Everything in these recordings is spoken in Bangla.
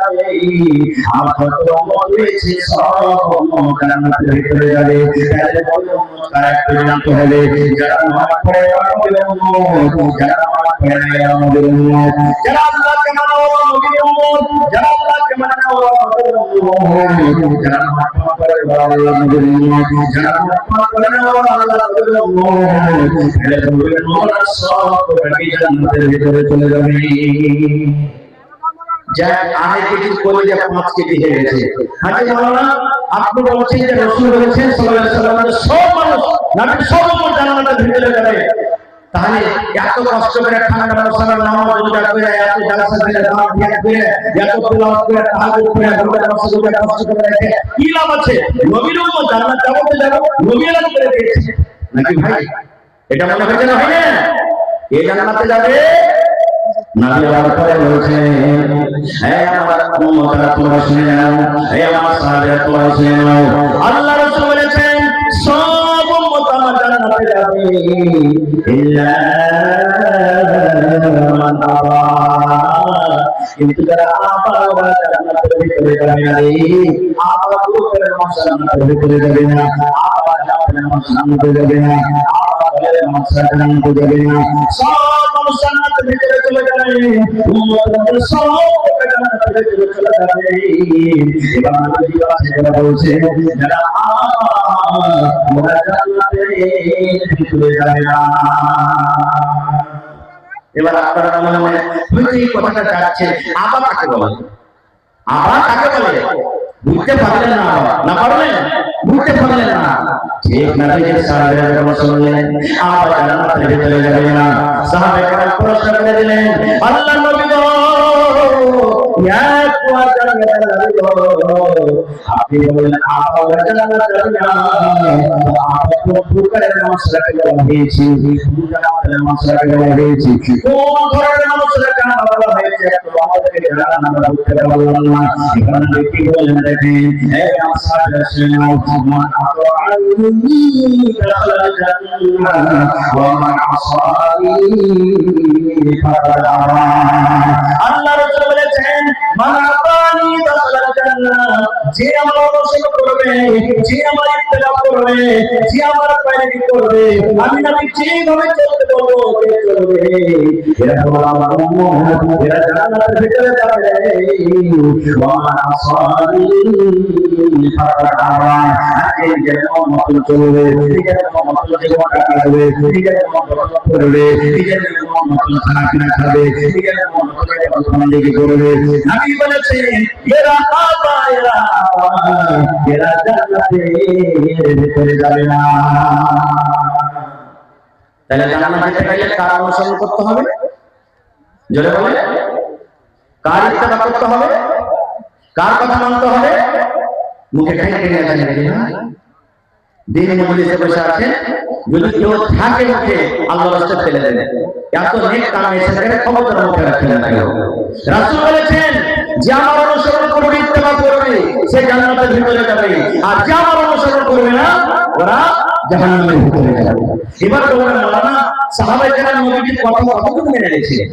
যাবে আমার যত উম্মত রয়েছে সব উম্মত জান্নাতের ভিতরে যাবে তাহলে ওই উম্মত কারা পরিণত হবে যারা নামাজ পড়ে নবীর উম্মত যারা নামাজ পড়ে না নবীর উম্মত যারা আল্লাহকে মানে নবীর উম্মত যারা আল্লাহকে মানে নবীর উম্মত যারা নামাজ পড়ে নবীর উম্মত যারা নামাজ পড়ে না আল্লাহর উম্মত তাহলে নবীর উম্মত সব জান্নাতের ভিতরে চলে যাবে যা আগে কিছু করে যা 5 কেজি হয়ে গেছে হাজি মাওলানা আপনি বলছেন যে রাসূল বলেছেন সাল্লাল্লাহু আলাইহি ওয়াসাল্লাম সব মানুষ নবীর সব উম্মত জান্নাতের ভিতরে যাবে তাহলে এত কষ্ট করে ঠান্ডা মৌসুমে নামাজ রোজা করে এত জালসা করে দান ধ্যান করে এত তিলাওয়াত করে তাহাজ্জুদ করে রোজা নফল করে কষ্ট করে রেখে কি লাভ আছে নবীর উম্মত জান্নাত যাব নবী এলান করে দিয়েছে নাকি ভাই এটা মনে হচ্ছে না হয় না এই জান্নাতে যাবে নবী আল্লাহ করে বলেছেন হে আমার উম্মতরা তোমরা শুনে নাও হে আমার সাহাবারা তোমরা শুনে নাও আল্লাহ রাসূল বলেছেন সব উম্মত আমার জান্নাতে যাবে ইল্লা মান আবা কিন্তু যারা আবা ওরা জান্নাতের ভিতরে যাবে না আবা করে জান্নাতের ভিতরে যাবে না আবা জান্নাতের যাবে না আবা বলে জান্নাতে যাবে না সব মানুষ জান্নাতের ভিতরে চলে যাবে উম্মতের সব জান্নাতের ভিতরে চলে যাবে এবার নবী বলছে যারা ওরা জান্নাতের ভিতরে যাবে না এবার আপনারা মনে মনে হয়তো এই কথাটা যাচ্ছে আবা কাকে বলে আবা কাকে বলে বুঝতে পারলেন না না পারলেন বুঝতে পারলেন না ঠিক নবীর সাহাবায়ে কেরাম শুনলেন আবা জান্নাতের ভিতরে যাবে না সাহাবায়ে কেরাম প্রশ্ন করে দিলেন আল্লাহর নবী গো ইয়া কুয়া জান্নাতের নবী গো আপনি বলেন আবা জান্নাতের যাবে না আবা তো ফুকারের মানুষকে বলা হয়েছে ফুকারের মানুষকে বলা হয়েছে কোন ধরনের মানুষকে বলা হয়েছে একটু আমাদেরকে জানান আমরা বুঝতে পারলাম না এখানে কি বলেন দেখেন হে আসাদ শুনাও মান আতাআনি দাখাল জান্নাহ ওয়া মান আসানি ফাকাদ আবা আল্লাহ রাসূল বলেছেন মান আতাআনি দাখাল জান্নাহ যে আমার অনুসরণ করবে যে আমার ইত্তেবা করবে যে আমার পায়নি করবে আমি নবী যেভাবে চলতে বলবো সে চলবে এরা আমার উম্মত এরা জান্নাতের ভিতরে যাবে ওয়া মান আসানি ফাকাদ আবা এই যে উম্মত চলবে এই যে উম্মত জীবনটা কাটবে এই যে উম্মত করবে এই যে উম্মত খানা খাবে এই যে উম্মত বন্দী করবে নবী বলেছেন এরা আবা এরা জান্নাতের ভিতরে যাবে না তাহলে জান্নাতে গেলে কার অনুসরণ করতে হবে জোরে বলে কার ইত্তেবা করতে হবে কার কথা মানতে হবে মুখে খাই খেয়ে যাচ্ছে না দিন মজলিসে বসে আছেন যদি কেউ থাকে মুখে আল্লাহর রাস্তায় ফেলে দেন এত নেক কাম এসে থাকে ক্ষমতার মুখে রাখেন না কেউ রাসূল বলেছেন যে আমার অনুসরণ করবে ইত্তেবা করবে সে জান্নাতের ভিতরে যাবে আর যে আমার অনুসরণ করবে না ওরা জাহান্নামের ভিতরে যাবে এবার তোমরা মাওলানা সাহাবায়ে কেরাম নবীর কথা কতটুকু মেনে নিয়েছিলেন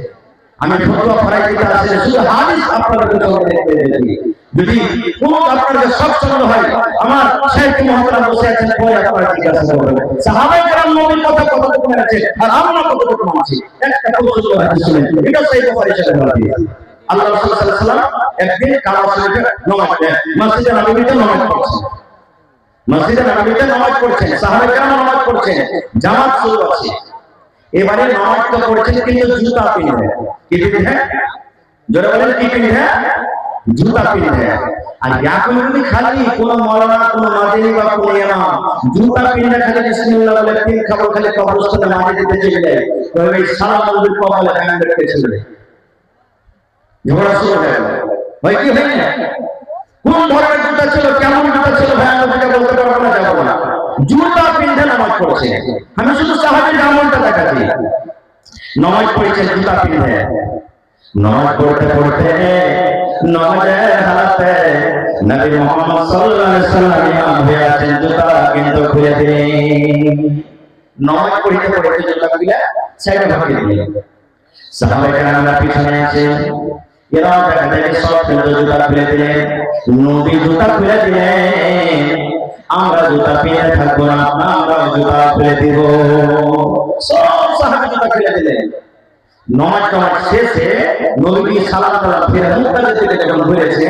আমি ফতোয়া ফরাই দিতে আসলে শুধু হাদিস আপনাদের কাছে দেখতে দিয়েছি যদি কোন আপনাদের সব সম্বন্ধ হয় আমার শাইখ মুহাম্মদ বসে আছেন পরে আপনারা জিজ্ঞাসা করবেন সাহাবায়ে কেরাম নবীর কথা কতটুকু মেনেছেন আর আমরা কতটুকু মানছি একটা কৌশল হাদিস শুনেন এটা সেই বুখারী শরীফে আছে আল্লাহ রাসূল সাল্লাল্লাহু আলাইহি ওয়াসাল্লাম একদিন কাবা শরীফে নামাজ পড়েন মসজিদে নববীতে নামাজ পড়ছেন মসজিদে নববীতে নামাজ পড়ছেন সাহাবায়ে কেরাম নামাজ পড়ছেন জামাত শুরু আছে এবারে নামাজ তো পড়ছেন কিন্তু জুতা পিনে কি পিনে জোরে বলেন কি পিনে জুতা পিনে আর এখন যদি খালি কোন মাওলানা কোন মাদ্রি বা কোন ইমাম জুতা পিনে খালি বিসমিল্লাহ বলে তিন খাবার খালি কবরস্থানে মাটি দিতে চলে যায় ওই সারা মসজিদ কবলে হ্যান্ড রেখে চলে ঝগড়া শুরু হয়ে গেল ভাই কি হয় না কোন ধরনের জুতা ছিল কেমন জুতা ছিল ভাই আমরা বলতে পারবো না যাব না জুতা পিনে নামাজ পড়ছে আমি শুধু সাহাবীর আমলটা দেখাচ্ছি নামাজ পড়ছে জুতা পিনে নামাজ পড়তে পড়তে নামাজের হাতে নবী মুহাম্মদ সাল্লাল্লাহু আলাইহি ওয়াসাল্লাম ইমাম হয়ে আছেন জুতা কিন্তু খুলে দিলেন নামাজ পড়তে পড়তে জুতা খুলে সাইডে ভাঙিয়ে দিলেন সাহাবায়ে কেরামরা পিছনে আছে এরা দেখা যায় সব জুতা খুলে দিলেন, নবী জুতা খুলে দিলেন, আমরা জুতা পিনে থাকবো না, আমরা জুতা খুলে দিব। সব সাহাবী জুতা খুলে দিলেন। নামাজ শেষে নবী সালাম সালাম ফিরে মুক্তাদের দিকে যখন ঘুরেছে,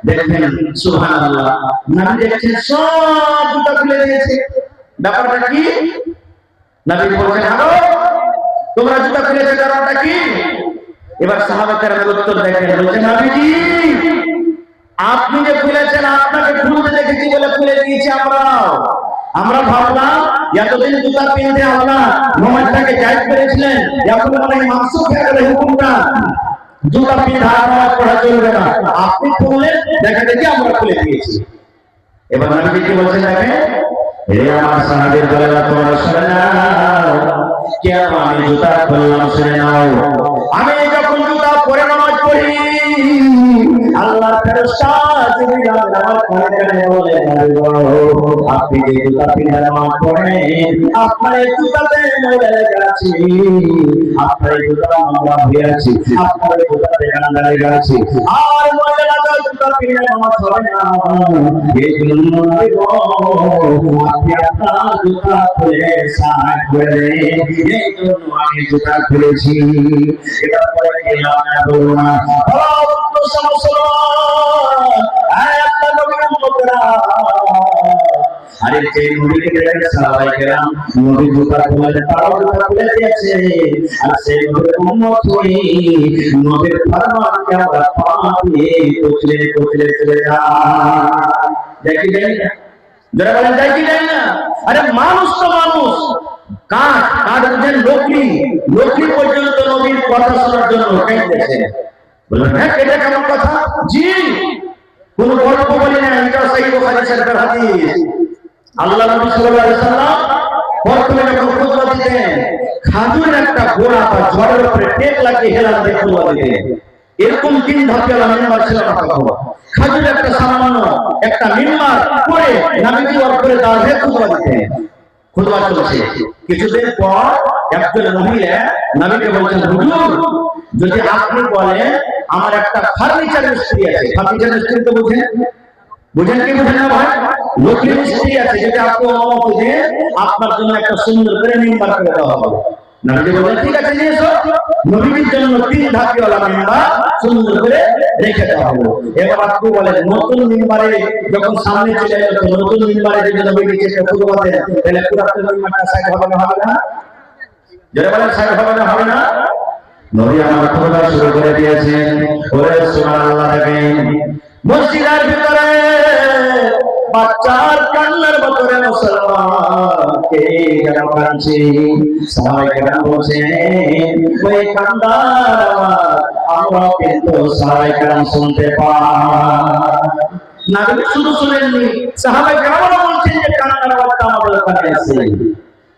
দেখেন সুবহানাল্লাহ, নবী দেখছেন সব জুতা খুলে দিয়েছে। ব্যাপারটা কি? নবী বলছেন, হ্যালো তোমরা জুতা খুলেছো, কারণটা কি? এবার সাহাবারা উত্তর দেখেন, বলছেন নবীজি আপনি যে খুলেছেন, আপনাকে খুলতে দেখেছি বলে খুলে দিয়েছি। আমরা ভাবলাম এতদিন জুতা পিনতে আল্লাহ নামাজটাকে জায়েজ করেছিলেন, এখন মানে মানসুখ হয়ে গেল হুকুমটা, জুতা পিন্ধা নামাজ পড়া চলবে না, আপনি খুললেন, দেখা দেখি আমরা খুলে দিয়েছি। এবার নবীজি কি বলছেন দেখেন, হে আমার সাহাবীর দলেরা তোমরা শুনে নাও, কেন আমি জুতা খুললাম শুনে নাও। আমি যখন জুতা পরে নামাজ পড়ি, আল্লাহর ফেরেশতা জিবরিল আমার কানে কানে বলে, আপনি যে জুতা পরে নামাজ পড়েন, আপনার এই জুতাতে ময়লা লেগে আছে, আপনার এই জুতা নোংরা হয়ে আছে, আপনার এই জুতাতে গান্দা লেগে আছে, আর ময়লা লাগা জুতা পরে নামাজ হবে না। এই জন্য আপনি আপনার জুতা খুলে সাফ করে দেন, এই জন্য আমি জুতা খুলেছি। এটা পরে গেলাম না, বলবো না আরে যে নবীকে দেখে সাহাবায়ে কেরাম নবী জুতা খুলে তারাও জুতা খুলে দিয়েছে, আর সেই নবীর উম্মত হই নবীর ফরমানকে আমরা পাপে কুচলে কুচলে চলে যাই। দেখি যাই না, যারা বলেন যাই কি যাই না। আরে মানুষ তো মানুষ, কাঠ কাঠ বুঝেন, লোকরি পর্যন্ত নবীর কথা শোনার জন্য কাঁদতেছে। বললেন হ্যাঁ এটা কেমন কথা? জি কোন গল্প বলি না, এটা সহিহ বুখারী শরীফের হাদিস। আল্লাহ নবী সাল্লাল্লাহু আলাইহি সাল্লাম প্রথমে যখন খুতবা দিতেন, খাজুরের একটা গোড়া বা ঝড়ের উপরে টেক লাগিয়ে হেলান দিয়ে খুতবা দিতেন। এরকম তিন ধাপের মিম্বার ছিল না তখন। খাজুরের একটা সামান্য একটা মিম্বার করে নবীজি ওর উপরে দাঁড়িয়ে খুতবা দিতেন। খুতবা চলছে, কিছুদিন পর একজন মহিলা নবীকে বলছেন, হুজুর যদি আপনি বলেন আমার একটা ফার্নিচার মিস্ত্রি আছে, ফার্নিচার মিস্ত্রি তো বুঝেন কি বুঝেন না ভাই, লোকের মিস্ত্রি আছে, যদি আপনি অনুমতি দেন আপনার জন্য একটা সুন্দর করে মিম্বার করে দেওয়া হবে। নবীজি বলেন ঠিক আছে নিয়ে এসো। নবীর জন্য তিন ধাপওয়ালা মিম্বার সুন্দর করে রেখে দেওয়া হলো। এবার আপনি বলেন নতুন মিম্বারে যখন সামনে চলে এলো, নতুন মিম্বারে যদি নবী নিচে খুতবা দেন, তাহলে পুরাতন মিম্বারটা সাইড হবে না, হবে না? যারা বলেন সাইড হবে না, হবে না? নবী আমার খুতবা শুরু করে দিয়েছেন, ওরে সুবহানাল্লাহ দেখেন মসজিদের ভিতরে বাচ্চার কান্নার ভিতরে মুসলমানকে যেন কাঁদছে। সাহাবায়ে কেরাম বলছেন ওই কান্নার আওয়াজ আমরা কিন্তু সাহাবায়ে কেরাম শুনতে পাই। নবী শুধু শুনেননি, সাহাবায়ে কেরামও বলছেন যে কান্নার আওয়াজটা আমাদের কানে আসে।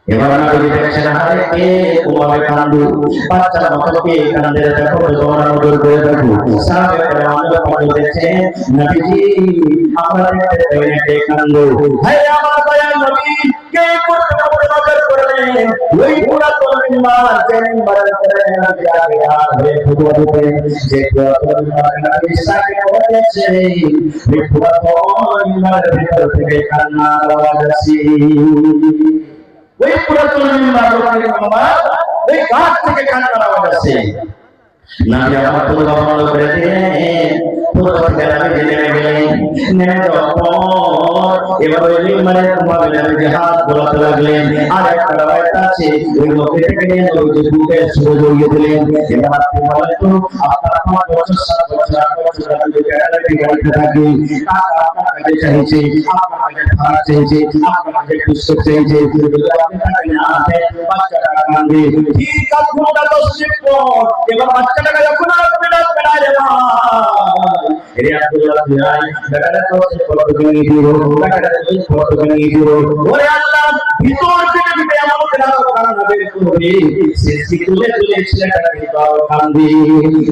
এবার নবী দেখছেন আরে কে ওভাবে কান্দে, বাচ্চার মতো কে কান্দে, দেখো তোমরা নজর করে দেখো। সাহাবায়ে কেরাম আমাদের দেখছেন নবীজি আমরা দেখতে পাই না কে কান্দে। হে আমার দয়াল নবী কে করতে নজর করলেন, ওই পুরাতন মিম্বার যে মিম্বারের উপরে নবী আগে হয়ে খুতবা দিতেন, যে পুরাতন মিম্বার নবী সাকে বলেছে, ওই পুরাতন মিম্বারের ভিতর থেকে কান্নার আওয়াজ আসে। ওই পুরাতন মিম্বার লোকের মিম্বার, ওই গাছ থেকে কান্নার আওয়াজ আসে। নবী আমার খুতবা বন্ধ করে দিলেন, খুতবা থেকে নবী নেমে গেলেন। নেমে যাওয়ার পর এবার ওই মিম্বারের উপরে নবী হাত ঘোরাতে লাগলেন। আর একটা রাওয়ায়াত আছে ওই লোকে থেকে নিয়ে নবীজি বুকে ছুঁয়ে জড়িয়ে দিলেন। এবার আপনি বলেন তো আপনার 5 বছর 7 বছর 8 বছর আগে গাড়ি গাড়িতে থাকি, টাকা আপনার কাছে চাইছে, আপনার কাছে ভাড়া চাইছে, আপনার কাছে পুস্তক চাইছে, যদি আপনি টাকা না দেন বাচ্চাটা কাঁদবে। ঠিক 1 ঘন্টা 10 মিনিট পর এবার বাচ্চাটা যখন আপনি ডাকবেন আরে ভাই রে আব্দুল্লাহ ভাই বেটাটা তো ফটোগ্রাফি দিব, বেটাটা তো ফটোগ্রাফি দিব। ওরে আল্লাহ ভিতর থেকে দিতে আমাদের কান্না বের করবে সৃষ্টি তুলে তুলে ছেলেটাকে দাও কান্দি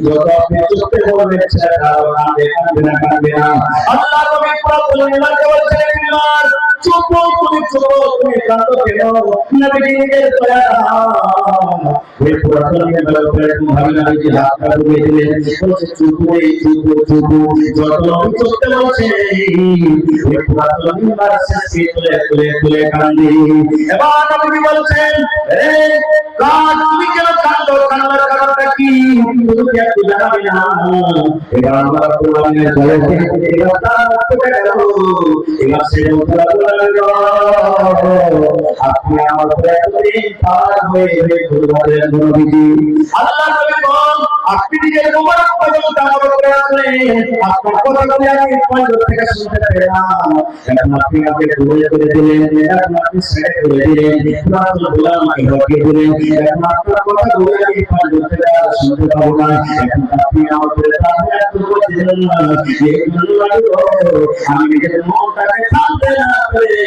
যত আপনি চুপতে বলবেন ছেলেটাও কান্দে কান্দে না কান্দে না আল্লাহ নবী পুরাতনকে বলছেন বিমার চুপ তুমি কান্দো কেন নবী নিজের দয়া ওই পুরাতনকে বলতে ভাবি না যে হাতটা ধরে দিলেন বলছে চুপ যত নবী চুপতে বলছে ওই পুরাতন বিমার সৃষ্টি তুলে তুলে তুলে কান্দি এবার নবী বলছেন এ কান তুমি কেন কান্দো কান্নার কারণটা কি তুমি একটু জানাবে না এবার আল্লাহ কোরআনে বলেছে এবার তার মুখে দেখো এবার সে বলতে আপনি আমার প্রতিদিন পার হয়ে গুরুবারের নবীজি আল্লাহ নবী বল আপনি নিজের মোবারক পর্যন্ত আমার উপরে আসলেন আপনার কথাগুলি আমি পয়দা থেকে শুনতে পেলাম এখন আপনি আমাকে দূরে করে দিলেন এখন আপনি ছেড়ে করে দিলেন পুরাতন গোলামকে ঢকিয়ে দিলেন এখন আপনার কথাগুলি আমি পয়দা থেকে শুনতে পাবো না এখন আপনি আমার উপরে তাহলে এত বলছিলেন না এই জন্য আমি নিজের মনটাকে থামতে না পেরে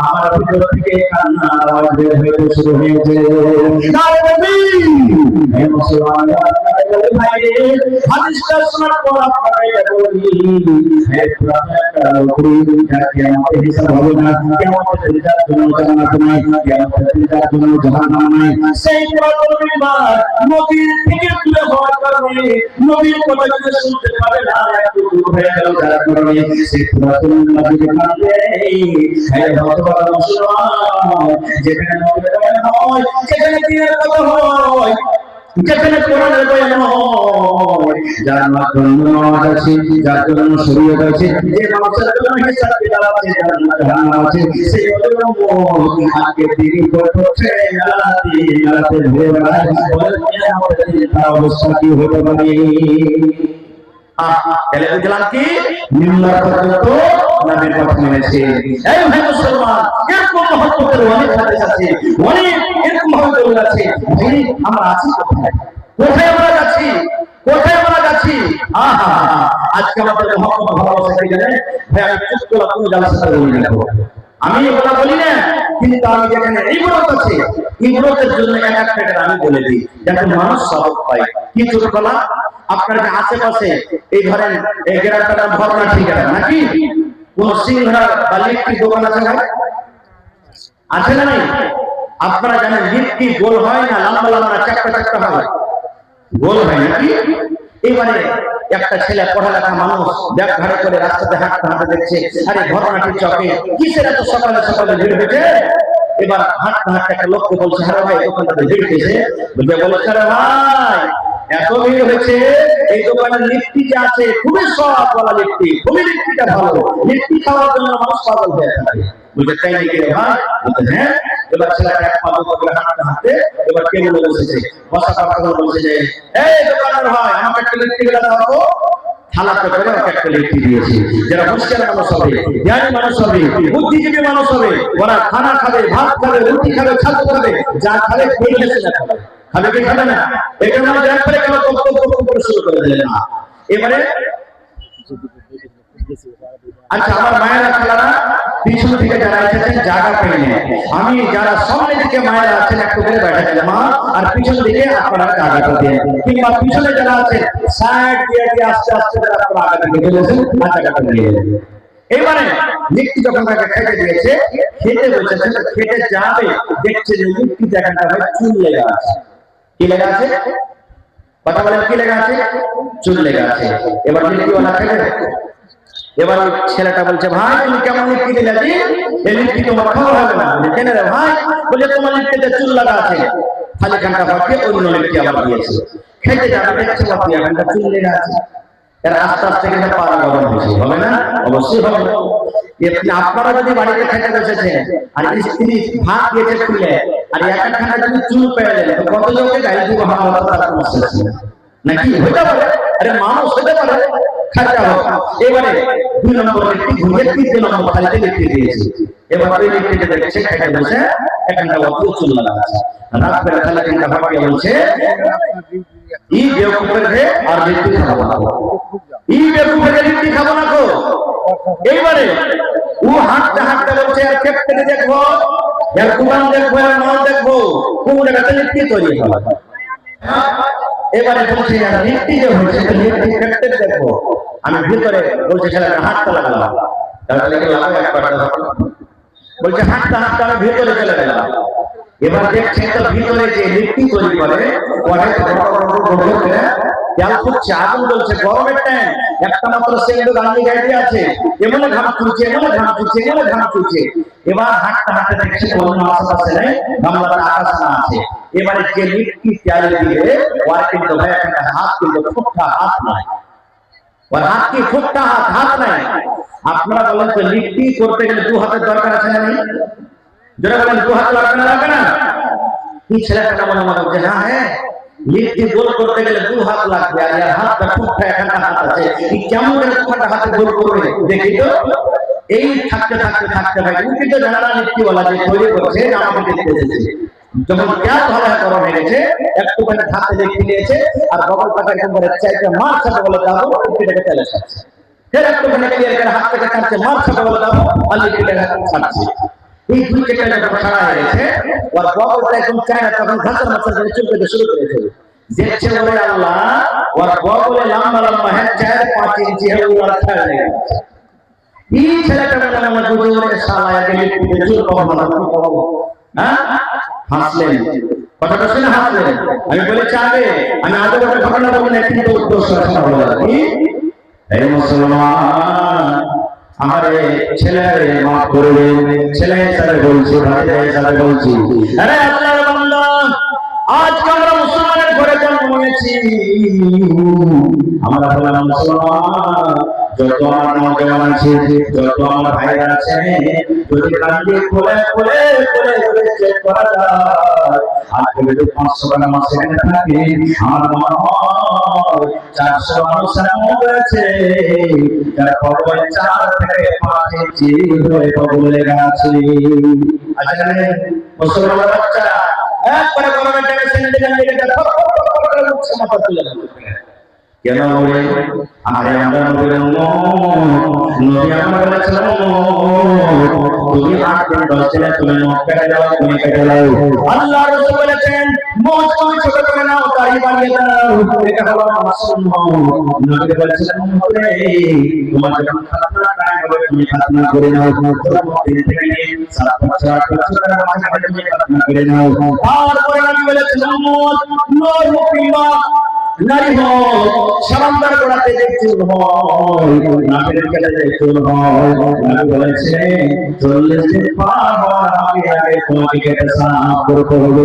আমার ভিতর থেকে কান্নার আওয়াজ বের হতে শুরু হয়েছে মুসলমান হাদিসটা শোনার পর আপনাকে বলি হে প্রত্যেকটা লোকই যাকে আমাদের হিসাব হবে না কিয়ামতের দিনের জন্য জান্নাত নাই কিয়ামতের দিনের জন্য জাহান্নাম নাই সেই পরবার নবীর থেকে দূরে হওয়ার কারণে নবীর কথা যদি শুনতে পারে না একটু দূর হয়ে গেল যার কারণে সেই পুরাতন নবীর কাছে হে ভগবান মুসলমান যেখানে নবীর কথা হয় যেখানে দিনের কথা হয় যেখানে কোরআনের বয়ান হয় যার মাধ্যমে নামাজ আছে যার জন্য শরীয়ত আছে যে মানুষের জন্য হিসাব কিতাব আছে যার জাহান্নাম আছে সেই আজকে তিনি করছে রাতে ঘুরে বেড়ায় বলে আমাদের তার অবস্থা কি হতে পারে তাহলে বুঝলাম কি নিম্নার পর্যন্ত নবীর কথা মেনেছে এই ভাই মুসলমান এরকম মহত্বের অনেক হাদিস আছে অনেক এরকম ভাবে দলিল আছে ভাই আমরা আছি কোথায় আমরা যাচ্ছি আহা আজকে আমাদের মহব্বত ভালোবাসা কি জানেন ভাই আমি চুপ করে কোনো জালসাতে বলি না আমি এটা বলি না কিন্তু আমি যেখানে ইবাদত আছে ইবাদতের জন্য এক একটা আমি বলে দিই যাতে মানুষ সবক পায় কি চুপ করা আপনার যে আশেপাশে এই ধরেন এই গ্রামটার নাম ভরনা ঠিকানা নাকি কোন সিংহার বা লিফটি দোকান আছে না আছে না নাই আপনারা জানেন লিফটি গোল হয় না লম্বা লম্বা চাকটা হয় গোল হয় নাকি এবারে একটা ছেলে পড়ালেখা মানুষ ব্যাগ ঘাড়ে করে রাস্তাতে হাঁটতে দেখছে আরে ঘটনাটি চকে কিসের এত সকালে সকালে ভিড় হয়েছে এবার হাঁটতে একটা লোককে বলছে আরে ভাই দোকানটাতে ভিড় হয়েছে বলছে আরে ভাই এত ভিড় হয়েছে এই দোকানের লিফটি যে আছে খুবই সব বলা লিফটিটা ভালো লিফটি খাওয়ার জন্য মানুষ পাগল হয়ে থাকে বুঝতে চাই নাকি রে ভাই বলতে হ্যাঁ এবার ছেলেটা এক পাগল করে হাঁটতে এবার কে বলে বসেছে বসা পাগল বলছে যে এই দোকানদার ভাই আমাকে একটা লিফটি দাও তো হালাতে করে ওকে একটা লিফটি দিয়েছি যারা হুঁশিয়ার মানুষ হবে জ্ঞানী মানুষ হবে বুদ্ধিজীবী মানুষ হবে ওরা খানা খাবে ভাত খাবে রুটি খাবে ছাতু খাবে যা খাবে খেয়ে সেটা খাবে খাবে কি খাবে না এটা না জানতে কেন বক্তব্য শুরু করে দিলেন না এবারে আচ্ছা আমার মায়েরা খালারা পিছন থেকে যারা এসেছেন জায়গা পাইনি আমি যারা সামনে দিকে মায়েরা আছেন একটু করে बैठে মা আর পিছন দিকে আপনারা জায়গাটা দেন কিংবা পিছনে যারা আছেন সাইড দিয়ে আস্তে আস্তে যারা আপনারা আগে দিকে চলেছেন আর জায়গাটা নিয়ে এবারে লিফটি যখন তাকে খেতে দিয়েছে খেতে বসেছে খেতে যাবে দেখছে যে লিফটি জায়গাটা ভাই চুল লেগে আছে কি লেগে আছে কথা বলেন কি লেগে আছে চুল লেগে আছে এবার লিফটিওয়ালা খেলে এবার ছেলেটা বলছে ভাই তুমি কেমন লিফটি দিলে জি এই লিফটি তোমার খাওয়া হবে না কেন রে ভাই বলে তোমার লিফটিতে চুল লাগা আছে খালি ঘন্টা বাকি অন্য লিফটি আবার দিয়েছে খেতে যাবে দেখছে বাকি ঘন্টা চুল লেগে আছে এর আস্তে আস্তে কিন্তু পারা গরম হয়েছে হবে না অবশ্যই হবে আপনারা যদি বাড়িতে খেতে বসেছেন আর স্ত্রী ভাত দিয়েছে খুলে আর একখানা যদি চুল পেয়ে গেলে তো কত লোকে গাড়ি দিব আমার তার সমস্যা আছে নাকি হইতে পারে আরে মানুষ হইতে পারে খাতা হোক এবারে 2 নম্বর লিখতে ঘুরে 3 নম্বর খালিতে লিখতে দিয়েছে এবার ওই লিখতে দেখছে খেতে বসে একখানা অত চুল লাগা আছে রাত করে খালা কিনটা ভাবিয়ে বলছে ই বেকুফের রে আর লিখতে খাবো না ই বেকুফের লিখতে খাবো না গো এইবারে ও হাঁটতে হাঁটতে বলছে আর খেতে দেখো এর কুরআন দেখবো এর নাম দেখবো কোন জায়গাতে লিখতে তৈরি হবে। এবারে বলছি না লিখতে যে হচ্ছে লিখতে ফ্যাক্টর দেখবো আমি ভিতরে বলছে ছেলেটা হাঁটতে লাগলাম তাহলে কি লাভ একবার বলছে হাঁটতে হাঁটতে আমি ভিতরে চলে গেলাম। এবার দেখছেন তো ভিতরে যে লিফটি তৈরি করে তেল খুঁজছে আগুন জ্বলছে গরমের টাইম একটা মাত্র সেকেন্ড গান্ধী গাড়ি আছে এমন ঘাম চুলছে এমন ঘাম চুলছে এমন ঘাম চুলছে। এবার হাঁটতে হাঁটতে দেখছে কোনো আশেপাশে নেই গামলাটা আকাশে আছে। এবারে যে লিফটি তেল দিয়ে ওর কিন্তু ভাই একটা হাত কিন্তু ফুটটা হাত নাই ওর হাত কি ফুটটা হাত নাই। আপনারা বলেন তো লিফটি করতে গেলে দু হাতের দরকার আছে না নেই? যারা বলেন দু হাত লাগবে না কি ছেলেটা মনে মনে যে না হ্যাঁ লিফটি গোল করতে গেলে দু হাত লাগবে আর এর হাতটা ফুটটা একটা হাত আছে কি কেমন করে ফুটটা হাতে গোল করবে দেখি তো। এই থাকতে থাকতে থাকতে ভাই উঠি তো যারা লিফটি ওয়ালা যে তৈরি করছে আমাকে দেখতে এসেছে যখন গ্যাস ধরা গরম হয়ে গেছে একটুখানি হাতে লিফটি নিয়েছে আর বগল পাটা একদম করে চাইতে মার সাথে বলে দাও লিফটিটাকে চালিয়ে যাচ্ছে ফের একটুখানি ক্লিয়ার করে হাত থেকে কাটছে মার সাথে বলে দাও আর লিফটিটাকে ছাড়ছে। এই দুই কেটে যখন ছাড়া হয়ে গেছে ওর বগলটা একদম চায় না তখন ঘাসের মাছের করে চুলকাতে শুরু করেছে দেখছে বলে আল্লাহ ওর বগলে লম্বা লম্বা হ্যাঁ 4-5 ইঞ্চি ওর ছাড় লেগে গেছে। এই ছেলেটা বলে আমার বুঝে শালা আগে লিখতে চুল কমানো হ্যাঁ হাসলেন কথাটা শুনে হাসলেন। আমি বলেছি আগে আমি আগে একটা ঘটনা বলবো না কিন্তু উত্তর শোনা বলে কি এই মুসলমান আমার ছেলেরে মাফ করবে ছেলে হিসাবে বলছি ভাইদের হিসাবে বলছি আরে আল্লাহর বান্দা আজ আমরা মুসলমানের ঘরে জন্ম নিয়েছি আমরা হলাম মুসলমান যত আমার নওজওয়ান আছে যত আমার ভাইরা আছে যদি কান্দি কোলে কোলে কোলে কোলে চেক করা যায় আর যদি 500 টাকা মাসে থাকে আমার মনে হয় 400 মানুষের মধ্যে যার খবর 4 থেকে 5 ইঞ্চি হয়ে বলে গেছে। আচ্ছা মুসলমান বাচ্চা একবারে গরমের টাইমে সেন্ডে গান্ডে দেখো উঠছে মাথা তুলে কেন বলে আরে আমরা নবীর নবী আমরা বলেছিলাম তুমি 8 দিন 10 দিনে তুমি নখ কেটে দাও তুমি কেটে দাও আল্লাহ রাসূল বলেছেন মোজ তুমি ছোট করে নাও দাড়ি বাড়িয়ে দাও এটা হলো মুসলমান। নবী বলেছিলেন তোমার যখন খাতনা টাইম হবে তুমি খাতনা করে নাও দিন থেকে নিয়ে 7 বছর 8 বছর মাঝে তুমি খাতনা করে নাও। আর পরে নবী বলেছিলেন মোজ নর মুকিমা নারী হোক সারান্দার গোড়াতে যে চুল হয় নাকের কেটে যে চুল হয় নবী বলেছে 40 দিন পার হওয়ার আগে আগে তোমাকে কেটে সাফ করতে হবে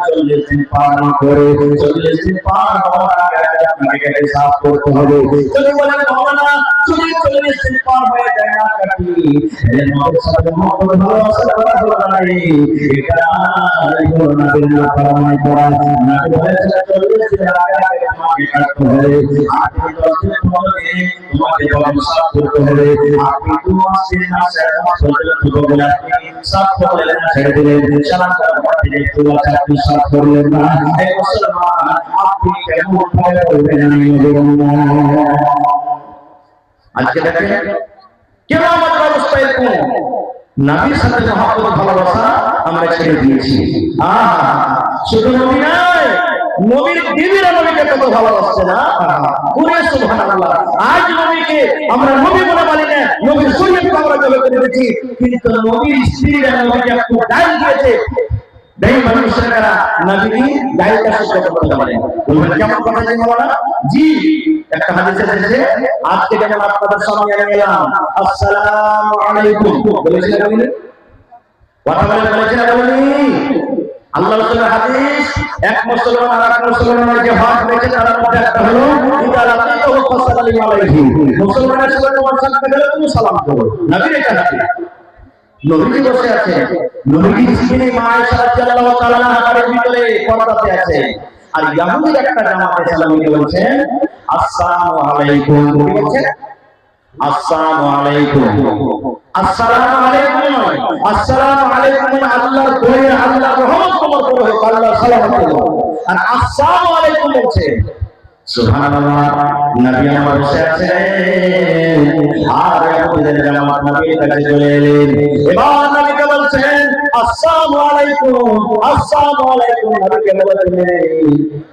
40 দিন পার না করে 40 দিন পার হওয়ার আগে আগে আপনাকে কেটে সাফ করতে হবে। যদি বলেন হবে না যদি 40 দিন পার হয়ে যায় না কাটি এর নবীর সাথে মহব্বত ভালোবাসা করা হলো না এটা হলো নবীর না ফরমান করা। নবী বলেছে 40 দিন আগে তোমাকে কাটতে হবে আপনি 10 দিন পরে তোমাকে সাফ করতে হবে আপনি 2 মাস 3 মাস 1 মাস পর্যন্ত বলে আপনি সাফ করলেন না ছেড়ে দিলেন সারাটা মাঠে একটু আপনি সাফ করলেন না এই মুসলমান আপনি কেমন ভাবে করবেন আমি বলবো। আজকে দেখেন কিয়ামত অবস্থায় কোন নবীর সাথে মহব্বত ভালোবাসা আমরা ছেড়ে দিয়েছি। শুধু নবী নয় নবীর বিবিরা নবীকে কত ভালোবাসছে না পুরো সুবহানাল্লাহ। আজ নবীকে আমরা নবী বলে বলি না নবীর শরীয়তকে আমরা জলে করে দিয়েছি কিন্তু নবীর স্ত্রীরা নবীকে একটু গাল দিয়েছে দেখেন মানুষেরা নবী গায়িকা সত্য করতে পারে বলবেন কেমন কথা জানি বলা জি একটা হাদিসে এসেছে আজকে যেমন আপনাদের সামনে আমি এলাম আসসালামু আলাইকুম বলেছিলেন কথা বলেছিলেন বলি আল্লাহ রাসূলের হাদিস এক মুসলমান আর এক মুসলমানের যে হক রয়েছে তার মধ্যে একটা হলো ইদা লাকিতাহু ফাসাল্লিমু আলাইহি মুসলমানের সাথে তোমার সাথে গেলে তুমি সালাম করো নবীর এটা হাদিস। নবীজি বসে আছে নবীজি স্ত্রী মা আয়েশা রাদিয়াল্লাহু তাআলা আনহার ভিতরে পর্দাতে আছে আর ইহুদির একটা জামাতে সালাম দিয়ে বলছেন আসসালামু আলাইকুম কি বলছেন আসসালামু আলাইকুম আসসালামু আলাইকুম আসসালামু আলাইকুম আল্লাহর দয়া আল্লাহর রহমত তোমার উপর হোক আল্লাহর সালামত হোক আর আসসালামু আলাইকুম বলছে সুবহানাল্লাহ। নবী আমার বসে আছেন আর ইহুদিদের জামাত নবীর কাছে চলে এলেন এবার নবীকে বলছেন আসসালামু আলাইকুম আসসালামু আলাইকুম নবীকে বললেন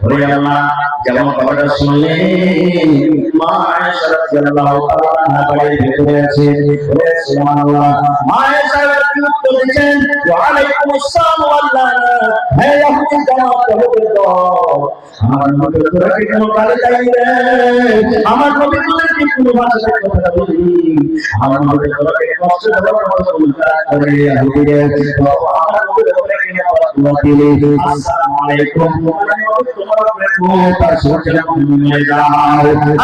ওরে আল্লাহ যেমন কথাটা শুনলেন মা আয়েশা রাদিয়াল্লাহু তাআলা আনহা বাড়ির ভিতরে আছে ওরে সুবহানাল্লাহ মা আয়েশা কি উত্তর দিয়েছেন ওয়া আলাইকুম আসসালাম ওয়া রাহমাতুল্লাহ হে ইহুদি জামাত হতে দাও আমার নবী তোরা কি কোনো কাজে যাই রে আমার নবী তোদের কি কোনো ভাষায় কথা বলি আমার নবী তোরা কি কষ্ট দেওয়ার মতো চিন্তা করে ইহুদিরা তো আমার নবী তোরা কি আল্লাহ দিলে আসসালামু আলাইকুম মানে নবী তোমার প্রেম তার সোচনা নিয়ে যাও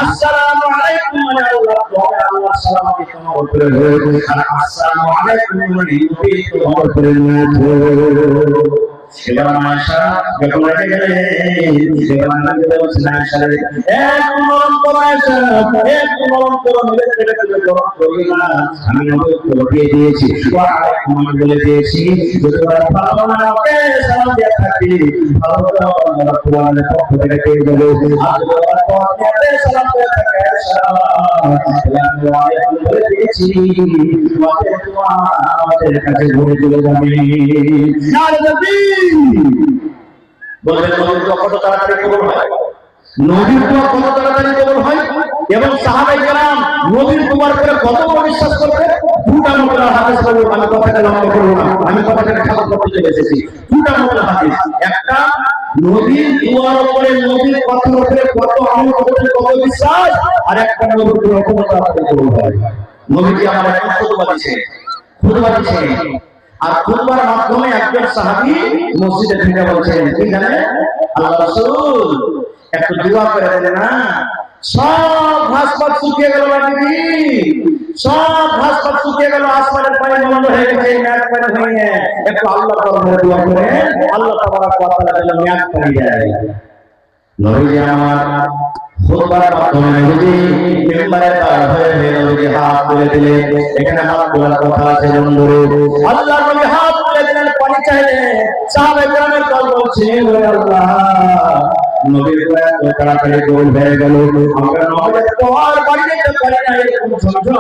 আসসালামু আলাইকুম মানে আল্লাহ তোমার সালামকে তোমার উপরে হোক আর আসসালামু আলাইকুম মানে নবী তোমার উপরে হোক এবার আয়েশা যখন রেখে গেলেন এবার নবী বলছেন আয়েশা এক মরণ করো আয়েশা এক মরণ করো মিলে কেটে কেটে গরম করি না আমি নবীকে বলে দিয়েছি ওয়া আলাইকুম আমি বলে দিয়েছি যদি ভালো না ওকে সালাম দিয়ে থাকি ভালো আল্লাহ কোরআনের পক্ষ থেকে পেয়ে যাবে আর যদি পথ দিয়ে সালাম দিয়ে থাকে আয়েশা আমি আলাইকুম বলে দিয়েছি ওকে তোমার আমাদের কাছে ঘুরে চলে যাবে না নবী বলবেন নবীর দোয়া কত তাড়াতাড়ি কবুল হয় নবীর দোয়া কত তাড়াতাড়ি কবুল হয় এবং সাহাবায়ে কেরাম নবীর দোয়ার উপরে কত বিশ্বাস করতে দুটা মুখের হাদিস বলবো আমি কথাটা লম্বা করব না আমি কথাটা খারাপ করতে চলে এসেছি দুটা মুখের হাদিস একটা নবীর দোয়ার উপরে নবীর কথার উপরে কত আমল করতে কত বিশ্বাস আর একটা নবীর দোয়া কত তাড়াতাড়ি কবুল হয় নবীজি আমার একটা খুতবা দিয়েছেন আর খুতবার মাধ্যমে একজন সাহাবী মসজিদে থেকে বলছেন কি জানেন আল্লাহ রাসূল একটু দোয়া করে দেন না সব ঘাসপাত শুকিয়ে গেল নাকি সব ঘাসপাত শুকিয়ে গেল আসমানের পানি বন্ধ হয়ে গেছে মেঘ পানি হয়ে একটু আল্লাহ তাআলার দোয়া করে আল্লাহ তাবারাক ওয়া তাআলা যেন মেঘ পানি দেয় নবীজি আমার খুতবার মাধ্যমে নবীজি মিম্বরে দাঁড় হয়ে নবীজি হাত তুলে দিলেন এখানে হাত তোলার কথা আছে বন্ধুরে আল্লাহ নবী হাত তুলে দিলেন পানি চাইলেন সাহাবায়ে কেরামের দল বলছে ও আল্লাহ নবীর দোয়া তো তাড়াতাড়ি কবুল হয়ে গেল আমরা নবীর দোয়ার বাড়ি যেতে পারি না এরকম ঝমঝম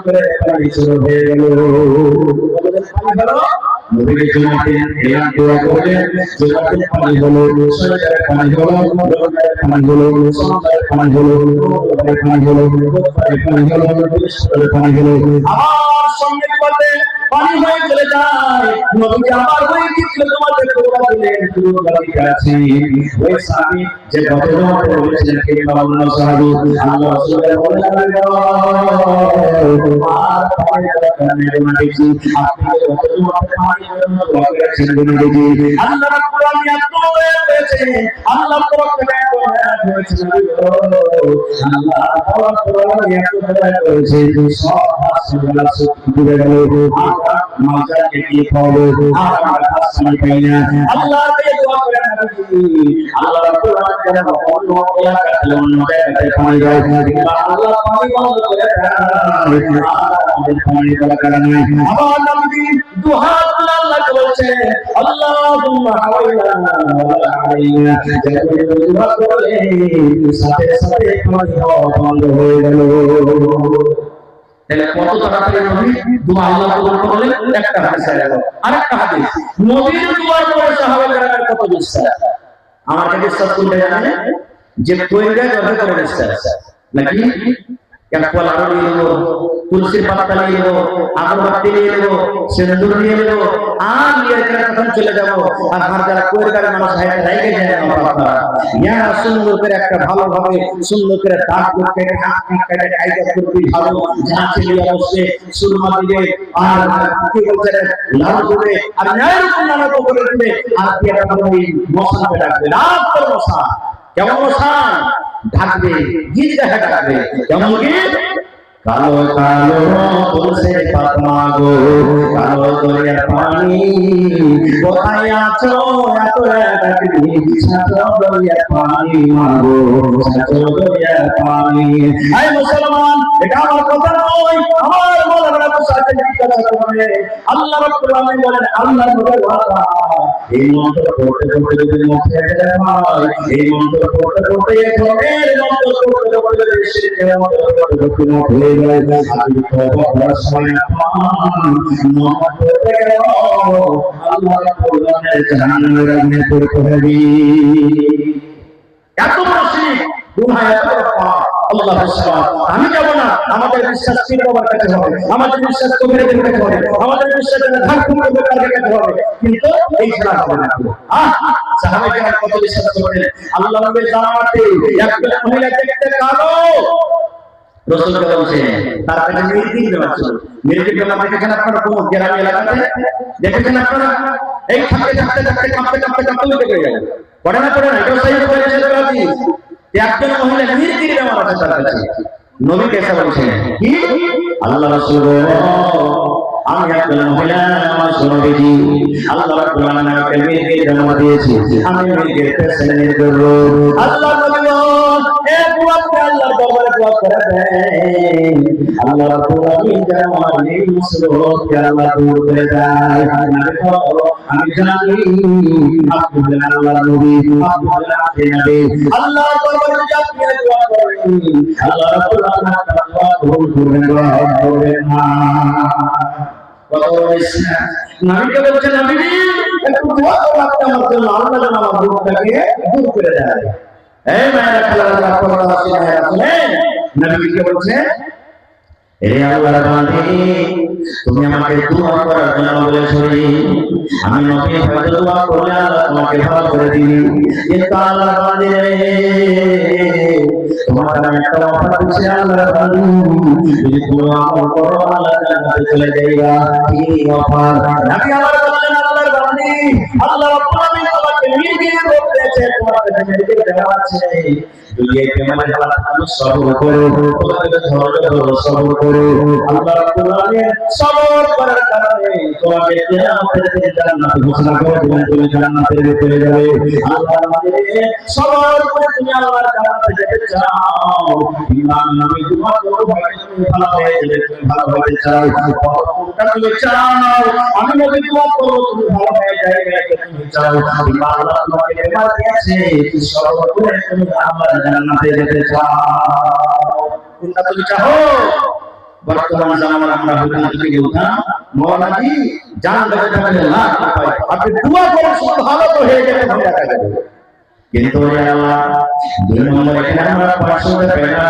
করে পানি শুরু হয়ে গেল পানি হলো নবীর জমাতে এলান দোয়া করলেন জমাতে পানি হলো সরকার পানি হলো রোগের পানি হলো সন্তানের পানি হলো পানি হলো পানি হলো পানি হলো আমার সঙ্গে বলতে পানি হয়ে চলে যায় নবীজি আমার ওই চিত্র তোমাদের দোয়া দিলেন পুরো বাড়ি আছে ওই সাহাবী যে ঘটনা বলেছিলেন কে অন্য সাহাবী আল্লাহ রাসূলের বলেন আর পানি কারণে নবীজি আপনি কত পানি দোয়া করেছেন নবীজি আল্লাহ রাব্বুল আলামিন এত দয়া করেছে আল্লাহ পরকে দয়া করেছে আল্লাহ রাব্বুল আলামিন এত দয়া করেছে সব হাসিগুলো ডুবে গেল মাজাকে কি পাবো আমার হাসি পাই না আল্লাহকে দোয়া করে নবী আল্লাহ রাব্বুল আলামিন যেন অন্য এলাকাতে অন্য জায়গাতে পানি দেয় আল্লাহ পানি বন্ধ করে দেয় আমাদের পানি দরকার নাই আমার নবী দুহাত তুলে আল্লাহকে বলছে আল্লাহুম্মা হাওয়াইনা ওয়া আলাইনা যখন দোয়া করে সাথে সাথে পানি বন্ধ হয়ে গেল তাহলে কত তাড়াতাড়ি নবী দোয়া আল্লাহ কবুল করলেন একটা হাদিস আছে আরেকটা হাদিস নবীর দোয়ার পরে সাহাবায়ে কেরামের কত বিশ্বাস আমাকে বিশ্বাস করতে জানেন যে কইরা কথা করে বিশ্বাস নাকি এক কলা নিয়ে নেবো তুলসীর পাতা নিয়ে নেবো আগরবাতি নিয়ে নেবো সিন্দুর নিয়ে নেবো আর নিয়ে তখন চলে যাবো আর আমার যারা কোরগার মানুষ হাইতে রাইগে যায় না পাতা ইয়া সুন্দর করে একটা ভালোভাবে সুন্দর করে দাঁত করতে হাত কেটে কায়দা করতে ভালো যা ছিল অবশ্যই সুরমা দিবে আর কি বলছে লাল দিবে আর এরকম নানা করে দিবে আর কি একটা ওই মশাকে ডাকবে রাত করে মশা কেমন মশা ঢাকবে গিয়ে ঢাকবে কেমন গিয়ে কালো কালো তুলসে পাতা গো কালো দরিয়ার পানি কোথায় আছো এত ডাকবি সাতো দরিয়ার পানি মাগো সাতো দরিয়ার পানি আই মুসলমান এটা আমার কথা নয় আমার মৌলানা সাথে জিজ্ঞাসা করে আল্লাহ রাব্বুল আলামিন বলেন আল্লাহর নবীর ওয়াদা এই মন্ত্র পড়তে পড়তে যদি মুখে যায় এই মন্ত্র পড়তে পড়তে এই মন্ত্র পড়তে পড়তে শিরকের মধ্যে হয়ে যায় আপনি তওবা করার সময় মহব্বত করতে গেল আল্লাহ রাব্বুল আলামিনের জাহান্নামের আগুনে পড়তে হবে। এত বড় শিরক গুনাহ, এত বড় পাপ। আল্লাহ সুবহানাহু, আমি যাব না, আমাদের বিশ্বাস পীর বাবার কাছে হবে, আমাদের বিশ্বাস কবিরাজের কাছে হবে, আমাদের বিশ্বাস ধার্মিক লোকের কাছে হবে, কিন্তু এই ছাড়া হবে না। সাহাবায়ে কেরাম কত বিশ্বাস করতেন। আল্লাহ নবীর জামাতে একজন মহিলা দেখতে কালো, রাসূল বলেছেন তার কাছে মির্গি দেওয়া ছিল। মির্গি দেওয়া দেখেছেন আপনারা কোন গ্রাম এলাকাতে? দেখেছেন আপনারা? এই থাকতে থাকতে থাকতে কাঁপতে কাঁপতে কাঁপতে উঠে গেল, পড়ে না পড়ে না, এটা সহিহ বুখারীর হাদিস। একজন মহিলা মির্গি দেওয়া আছে তার কাছে। নবী কেসা বলেছেন কি? আল্লাহ রাসূল আমি একজন মহিলা, আমার নবীজি আল্লাহ রাব্বুল আলামিন আমাকে মির্গি দেওয়া দিয়েছে, আমি মির্গির পেছনে করব। আল্লাহ নবী এক ওয়াক্ত আল্লাহর দরবারে দোয়া করে দেন, আল্লাহ রাব্বুল আলামিন যেন আমার এই মুসিবতকে আল্লাহ দূর করে দেয়। আমি জানি আপনি হলেন আল্লাহর নবী, আপনি হলেন আখির নবী। আল্লাহর দরবারে যদি আপনি দোয়া করেন, আল্লাহ রাব্বুল আলামিন আপনার দোয়া কবুল করবেন না। নবীকে বলছেন, নবীজি একটু দোয়া করুন আপনি আমার জন্য, আল্লাহ যেন আমার দুঃখটাকে দূর করে দেয়। এই মায়েরা খেলাধুলা করতে আসি মায়েরা, শুনেন নবীকে বলছেন, হে আল্লাহর বান্দী তুমি আমাকে দোয়া করার জন্য বলেছো, আমি নবী হয়তো দোয়া করলে আল্লাহ তোমাকে ভালো করে দিবি, কিন্তু আল্লাহর বান্দী তোমার আমি একটা অফার দিচ্ছি আল্লাহর বান্দী, যদি তুমি আমল করো আল্লাহ জান্নাতে চলে যাইবা। কি অফার? নবী আমার বললেন, আল্লাহর বান্দী আল্লাহ রাব্বুল আলামিন তোমাকে মির্গির রূপ দিয়েছে, তোমার কাছে মির্গি দেওয়া আছে, যদি এই বেমানের হালাত তুমি সবর করো, তোমাকে ধৈর্য ধরো, সবর করো, আল্লাহ রাব্বুল আলামিন সবর করার কারণে তোমাকে কিয়ামতের দিন জান্নাতে ঘোষণা করে দিবেন, তুমি জান্নাতে চলে যাবে। আল্লাহর বান্দী সবর করে তুমি আল্লাহর জান্নাতে যেতে চাও, ইমাম নবী দোয়া করো তুমি ভালো হয়ে যাবে, তুমি ভালো হতে চাও, কোনটা তুমি চাও? আমি নবী দোয়া করব তুমি ভালো হয়ে যাবে, তুমি চাও ইমাম আল্লাহ তোমাকে বেমার দিয়েছে, সবর করে তুমি আল্লাহর জান্নাতে যেতে চাও, কোনটা তুমি চাও? বর্তমান জামানায় আমরা হুকুম থেকে বলতাম, মৌলানা জান বেঁচে থাকলে না পাই, আপনি দোয়া করেন সব ভালো তো হয়ে যাবে, হয়ে যাবে। কিন্তু দুই নম্বর এখানে আমরা পাঁচশোটা পেলা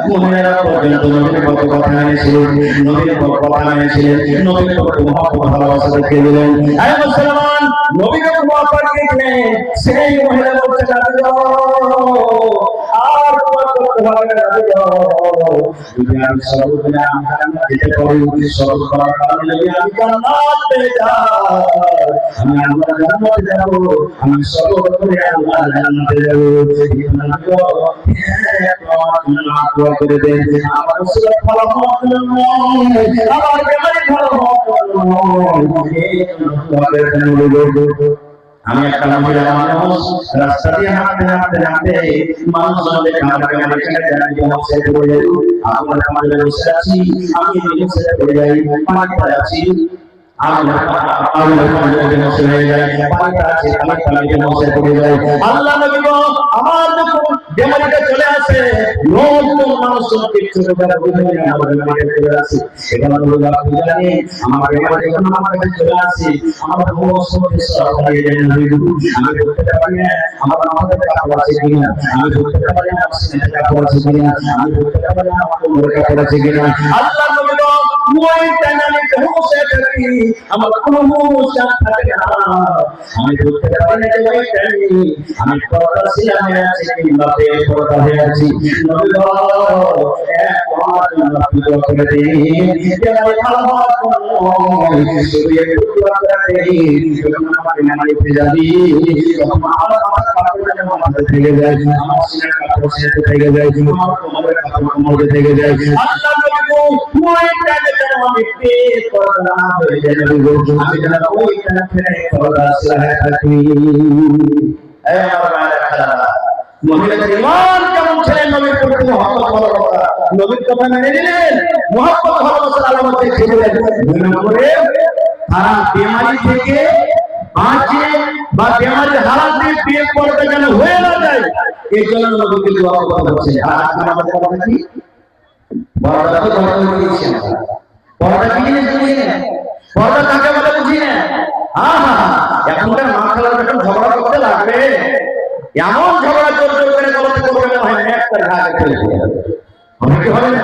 মহিলারা পর্যন্ত নবীর কত কথা এনেছিলেন, নবীর কথা এনেছিলেন, নবীর কত মহব্বত ভালোবাসা দেখিয়ে দিলেন। আরে মুসলমান, নবীর মহব্বত দেখলেন, সেই মহিলা বলছে আর তোমার করতে হবে না, যদি আমি সবর করে আমি জান্নাত যেতে পারি, সবর করার কারণে যদি আমি জান্নাত পেয়ে যাই, আমি আল্লাহর জান্নাতে যাব, আমি সবর করে আল্লাহর জান্নাতে যাব। দোয়া করে দেন আমার মুসিবত ভালো হওয়ার জন্য, আমার বেমারি ভালো হওয়ার জন্য। আমি একটা মহিলা মানুষ, রাস্তা দিয়ে হাঁটতে হাঁটতে হাঁটতে মানুষ দেখে আমার বেমারি ছেড়ে পড়ে যাই, আপনার আমাদের বসে আছি, আমি বসে পড়ে যাই, পানিতে আছি, আল্লাহ নবী আমার যখন বেমারিটা চলে আসে, লোকজন মানুষ চলে আসে, সেখানে আপনি জানেন আমার বেমারি যখন আমার কাছে চলে আসে, আমার আমি বলতে পারি না আমার আমাদের কাপড় আছে কিনা, আমি বলতে পারি না আমার সিনেতে কাপড় আছে কিনা, আমি বলতে পারি না আমার কোমরে কাপড় আছে কিনা। আল্লাহ নবী ওই টানালে বসে থাকি, আমার কোনো মুশকিল থাকে না, আমি বলতে পারি না যে ওই টানি আমি পর্দা ছিলামে আছি কিংবা বেপর্দা হয়ে আছি। নবী এক আমার জন্য দোয়া করে দিন, যে আমি ভালো হওয়ার জন্য শুধু একটু দোয়া করে দিন, যখন আমার নামাজে যাবি তখন আমার মাথা কাপড় যেন মাথা থেকে যায়, আমার সিনার কাপড় সিনাতে থেকে যায়, আমার কোমরের কাপড় কোমরে থেকে যায়। আল্লাহ নবী ওই টানে যেন আমি বেপর্দা হয়ে যাই, আমি যেন ওই টানে বেপর্দা হয়ে থাকি। এই আমার মায়েরা খেলাধুলা মহিলাদের ঈমান কেমন ছিলেন, নবীর প্রতি মহব্বত ভালোবাসা, নবীর কথা মেনে নিলেন, মহব্বত ভালোবাসার আলামত দেখিয়ে দিলেন। দুই নম্বরে তারা বেমারি থেকে বাঁচে বা বেমারের হালাতে বিয়ে পর্দা যেন হয়ে না যায়, এই জন্য নবীকে দোয়া করতে হচ্ছে। আর আজকে আমাদের পর্দা কি? পর্দা তো কথা বলেছি আমরা। পর্দা কি জিনিস বুঝি না? পর্দা কাকে বলে বুঝি না? এখনকার মা খালার যখন ঝগড়া করতে লাগবে, এমন ঝগড়া জোর জোর করে বলতে করবে না হয় একটা ঘাটে ফেলে দেবে। কি হবে না?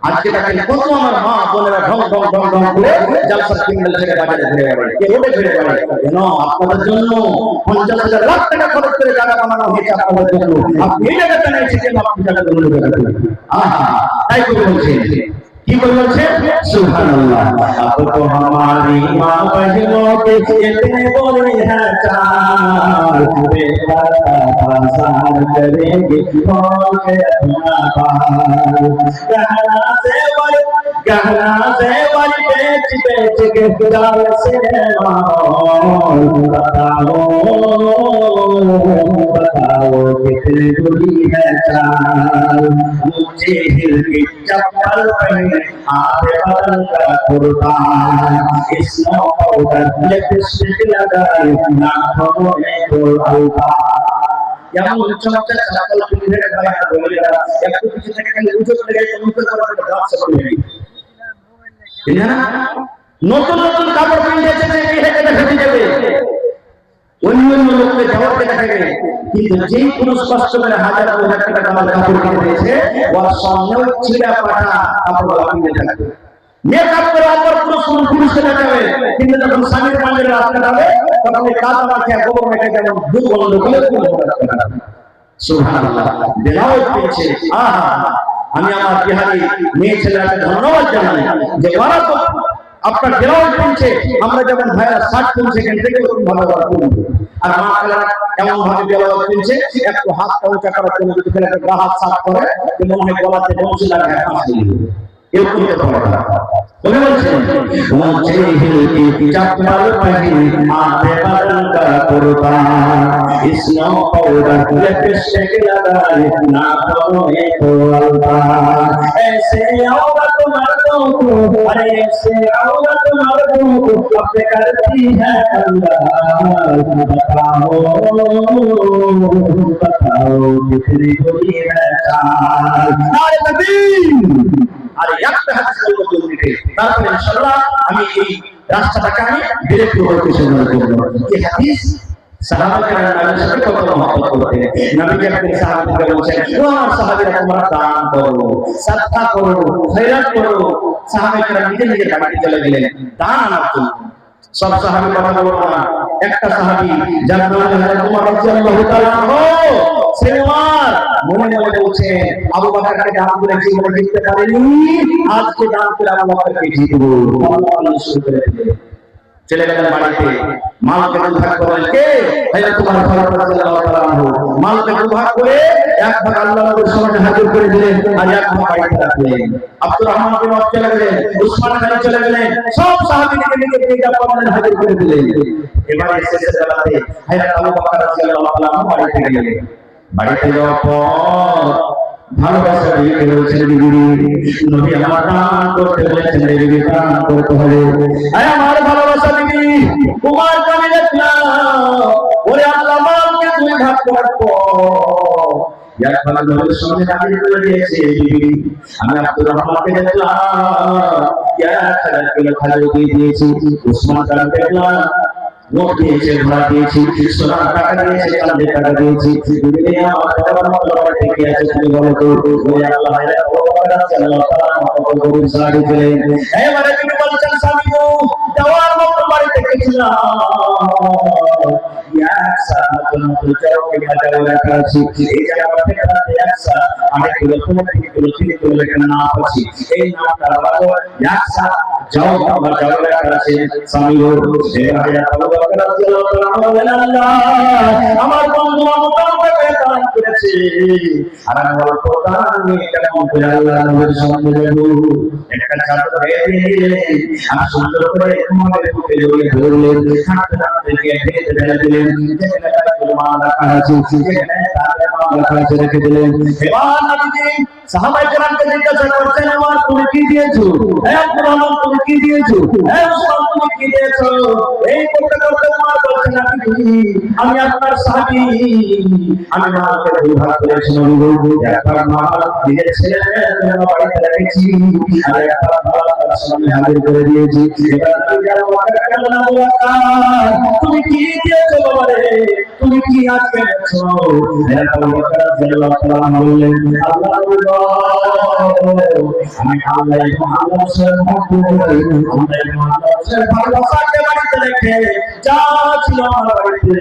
আজকে দেখেন কত আমার মা বোনেরা ঢং ঢং ঢং ঢং করে জালসার সিঙ্গেল ছেড়ে বাজারে ঘুরে বেড়ায়, কে রোডে ঘুরে বেড়ায়। কেন? আপনাদের জন্য 50,000 লাখ টাকা খরচ করে জায়গা বানানো হয়েছে আপনাদের জন্য। আপনি এই জায়গাটা নিয়েছেন কেন? আপনি জায়গা জন্য তাই করে বলছেন। কি করে বলছেন? সুবহানাল্লাহ। अब तो हमारी माँ बहनों के इतने बोले हैं चाल, बेपरदा बाजार करेंगे कौन है अपना बाल। गहना से वाली बेच बेच के जाल से माल, बताओ कितनी बुरी है चाल। मुझे हिल की चप्पल पहने आधे बदन का कुर्बान, स्नो पाउडर लिपस्टिक लगाए नाखूनों में गोलगप्पा। এমন চমৎকার চপ্পল কিনে ভাই আর বলেরা একটু কিছু থেকে খালি উঁচু করে গেছে মুখে করে দাঁত সব করে ঠিক না? নতুন নতুন কাপড় কিনেছে যে কি হেঁটে হেঁটে যাবে, অন্য অন্য লোককে জবাব দেওয়া থাকে। কিন্তু যেই পুরুষ কষ্ট করে 1,000-2,000 টাকা দামের কাপড় কিনে দিয়েছে, ওর সামনেও ছিঁড়া পাটা কাপড় কিনে থাকবে। মেকআপ করে অপর পুরুষকে দেখাবে, কিন্তু যখন স্বামীর পাঞ্জের রাস্তা যাবে তখন ওই কাদা মাখিয়া গোবর মেখে যেমন দুর্গন্ধ করে সুবহানাল্লাহ। বেলাও পেয়েছে। আমি আমার বিহারি মেয়ে ছেলেকে ধন্যবাদ জানাই যে ওরা তো আপনার বেলাও পেয়েছে। আমরা যেমন ভাইরা 60 কোন সেকেন্ড থেকে ভাবে আর মা খালারা এমন ভাবে বেলাও পেয়েছে, একটু হাত উঁচা করার জন্য যদি একটা গ্রাহক সাফ করে মনে হয় গলাতে বংশী লাগে এরকম কথা বলা বলে বলছেন। মুঝে হিল की चप्पल पहनी आधे बदन का कुर्बान, स्नो पाउडर लिपस्टिक लगाए नाखूनों में गोलगप्पा। ऐसे औरत मर्दों को, अरे ऐसे औरत मर्दों को अब करती है कंगाल। बताओ कितनी बुरी है चाल। नारे तकबीर। আর একটা হাদিস বলবো 2 মিনিটে, তারপর ইনশাআল্লাহ আমি এই রাস্তাটাকে আমি ব্রেক করতে শুরু করব। এই হাদিস সাহাবারা নবীর সাথে কত মহব্বত করতেন। নবী একদিন সাহাবাদেরকে বলছেন, ও আমার সাহাবীরা তোমরা দান করো, সাদকা করো, খয়রাত করো। সাহাবারা নিজে নিজে বাড়িতে চলে গেলেন দান আনার জন্য। সব সাহাবী কথা বলবো না, একটা সাহাবী যার নাম হযরত ওমর রাদিয়াল্লাহু তাআলা আনহু, সে ওমর মনে মনে বলছে আবু বকরকে দান করেছি বলে জিততে পারিনি, আজকে দান করে আবু বকরকে জিতবো। আল্লাহ শুরু করে দিলেন। চলে গেলেন বাড়িতে, মালকে ভাগ করলেন কে? হযরত ওমর রাদিয়াল্লাহু তাআলা আনহু। মালকে ভাগ করে এক ভাগ আল্লাহর নবীর সামনে হাজির করে দিলেন আর এক ভাগ বাড়িতে রাখলেন। আব্দুর রহমান বিন আওফ চলে গেলেন, উসমান গনি চলে গেলেন, সব সাহাবীদেরকে নিয়ে তিনটা পাবলেন হাজির করে দিলেন। এবারে শেষের বেলাতে হযরত আবু বকর রাদিয়াল্লাহু তাআলা আনহু বাড়িতে গেলেন। বাড়িতে যাওয়ার পর ভালোবাসা দিয়ে বলছেন, নবী আমার দান করতে বলেছেন, নবী দান করতে হবে। আরে আমার ভালোবাসা দিবি তোমার কানে দেখলাম, ওরে আল্লাহ মালকে তুমি ভাগ করার পর এক ভাগ নবীর সামনে হাজির করে দিয়েছে। আমি আব্দুর রহমানকে দেখলাম এক কিলো খাজা দিয়ে দিয়েছি, উসমান কানকে দেখলাম নোট দিয়েছে, ঘোড়া দিয়েছি, সোনার টাকা দিয়েছে, চাঁদের টাকা দিয়েছি। তুমি আমার বাবার মতো বাড়িতে কি আছে তুমি বলো তো? ওই আল্লাহ গরুর সাড়ি দিলেন। এবারে তিনি বলছেন, স্বামী গো দেওয়ার মতো বাড়িতে গেছিলাম, আমার বন্ধু দান করেছে আর আমি অল্প দান নিয়ে কেমন করে আল্লাহ নবীর সামনে যাব? একটা চাদর দিয়ে দিলেন, আমি সুন্দর করে তোমাদের বুকে জড়িয়ে ধরলেন, হাঁটতে হাঁটতে গিয়ে ভেতরে ফেলে দিলেন, যেখানে বাইতুল মাল রাখা আছে সেখানে তাদের মাল রাখা আছে রেখে দিলেন। এবার নবীজি সাহাবায়ে কেরামকে জিজ্ঞাসা করছেন, আমার তুমি কি দিয়েছো? হে আব্দুর রহমান তুমি কি দিয়েছো? হে উসমান তুমি কি দিয়েছো? এই করতে করতে আমার বলছেন, আমি আপনার সাহাবী, আমি মাকে দুই ভাগ করেছি নবী, একটা মা নিজের ছেলের জন্য বাড়িতে রেখেছি, আর একটা মা তার সামনে হাজির করে দিয়েছি। এবার তুমি কি দিয়েছো বাবা রে? তুমি কি আজকে দিয়েছো? আবু বকর রাদিয়াল্লাহু তাআলা বললেন, আল্লাহ আমি আল্লাহ মুহাম্মদের ভালোবাসাকে বাড়িতে রেখে যা ছিল আমার বাড়িতে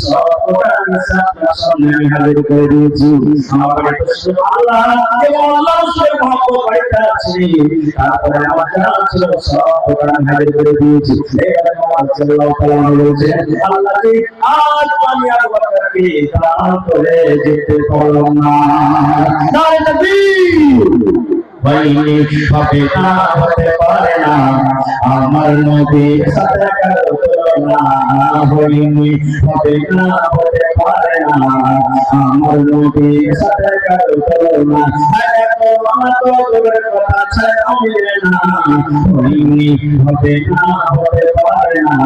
সব কোরআন আপনার সামনে আমি হাজির করে দিয়েছি। আমার বাড়িতে শুধু আল্লাহ এবং আল্লাহ রাসূলের মহব্বত বাড়িতে আছে, তারপরে আমার যা ছিল সব কোরআন হাজির করে দিয়েছি। এবারে মুহাম্মদ সাল্লাল্লাহু আলাইহি বলেছেন, আল্লাহ কি আজ আমি আবু বকরকে দান করে যেতে পারলাম না। নারে তাকবীর। হইনি হবে না, হতে পারে না আমার নবীর সাথে কারো তুলনা। হইনি হবে না, হতে পারে না আমার নবীর সাথে কারো তুলনা। আমার তো দূরের কথা ছায়া মিলে না। হইনি হবে না, হতে পারে না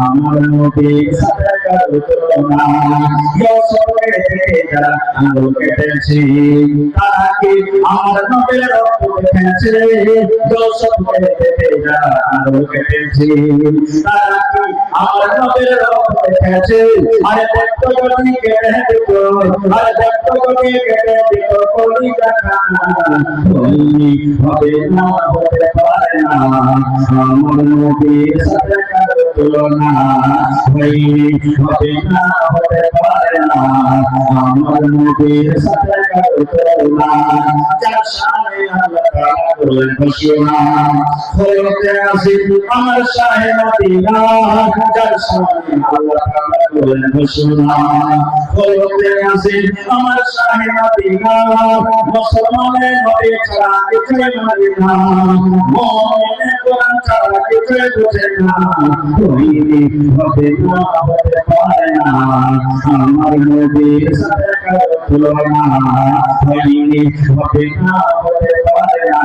আমার নবীর সাথে কারো তুলনা। ইউসুফকে দেখে যারা আঙ্গুল কেটেছে, তারা কি আমার নবীর রক্ত দেখেছে? ইউসুফকে দেখে যারা আঙ্গুল কেটেছে, তারা কি আমার নবীর রক্ত দেখেছে? আরে দেখতো যদি কেটে দিত, আরে দেখতো যদি কেটে দিত কলি দেখা। হইনি হবে না, হতে পারে না আমার নবীর সাথে কারো তুলনা। হইনি হবে না, হতে পারে না আমার নবীর সাথে কারো তুলনা। যার শানে আল্লাহ তাআলা করলেন ঘোষণা, হইতে আসিফ আমার শাহে মদিনা। যার শানে আল্লাহ তাআলা করলেন ঘোষণা, হইতে আসিফ আমার শাহে মদিনা। মুসলমানের নবী ছাড়া কিছুই মানে না, মুমিনের কোরআন ছাড়া কিছুই বোঝে না। হইনি হবে না, হতে পারে না আমার নবীর সাথে কারো তুলনা। হইনি হবে না, হতে পারে না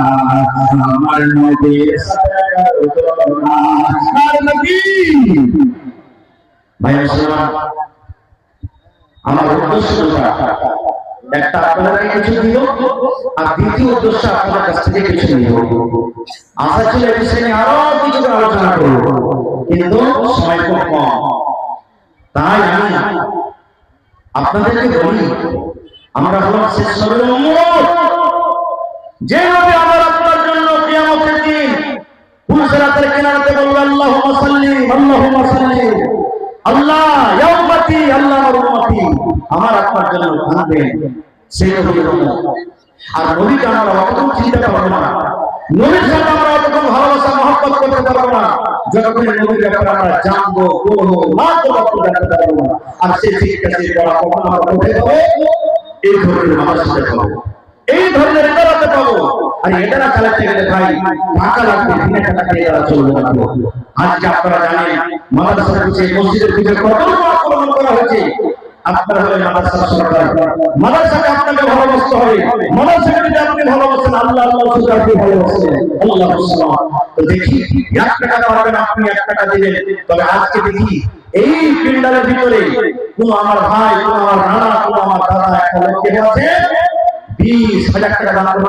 আমার নবীর সাথে কারো তুলনা। আর নবী ভাই মুসলমান, আমার উদ্দেশ্য একটা আপনাদের কিছু দিল, আর দ্বিতীয় উদ্দেশ্য আপনাদের কাছ থেকে কিছু নিব। আশা ছিল এই বিষয়ে আরো কিছু আলোচনা করব, কিন্তু সময় খুব কম। তাই আমি আপনাদেরকে বলি, আমরা হলাম শেষ নবীর উম্মত। যে নবী আমার আপনার জন্য কিয়ামতের দিন পুলসিরাতের কিনারাতে বলবে, আল্লাহুম্মা সাল্লি আল্লাহুম্মা সাল্লি, আল্লাহ ইয়া উম্মতি, আল্লাহ আমার উম্মতি, আমার আপনার জন্য কাঁদবেন সেই নবীর উম্মত। আর নবীকে আমরা অতটুকু চিনতে পারবো না, নবীর সাথে আমরা অতটুকু ভালোবাসা মহব্বত করতে পারবো না যতক্ষণ নবীর ব্যাপারে আমরা জানবো, পড়বো, মানবো, জানতে পারবো না। আর সেই শিক্ষা সেই পড়া কখন আমরা কোথায় পাবো? এই ধরনের মানুষের সাথে পাবো, এই ধরনের এটাতে পাবো। আর এটা না চালাতে গেলে ভাই টাকা লাগবে, দিনে টাকা দিয়ে তারা চলবে না। আজকে আপনারা জানেন মাদ্রাসার পিছিয়ে, মসজিদের পিছিয়ে কত আক্রমণ করা হয়েছে। আপনারা হলেন মাদ্রাসার সরকার, মাদ্রাসাকে আপনাকে ভালোবাসতে হবে। মাদ্রাসাকে যদি আপনি ভালোবাসেন, আল্লাহ আল্লাহ শুধু আপনি ভালোবাসেন, আল্লাহ সাল্লাল্লাহু। তো দেখি 1 টাকা পাবেন আপনি, 1 টাকা দিলেন। তবে আজকে দেখি এই পিন্ডারের ভিতরে কোন আমার ভাই, কোন আমার নানা, কোন আমার দাদা একটা লোক আছে 20,000 টাকা দান করতে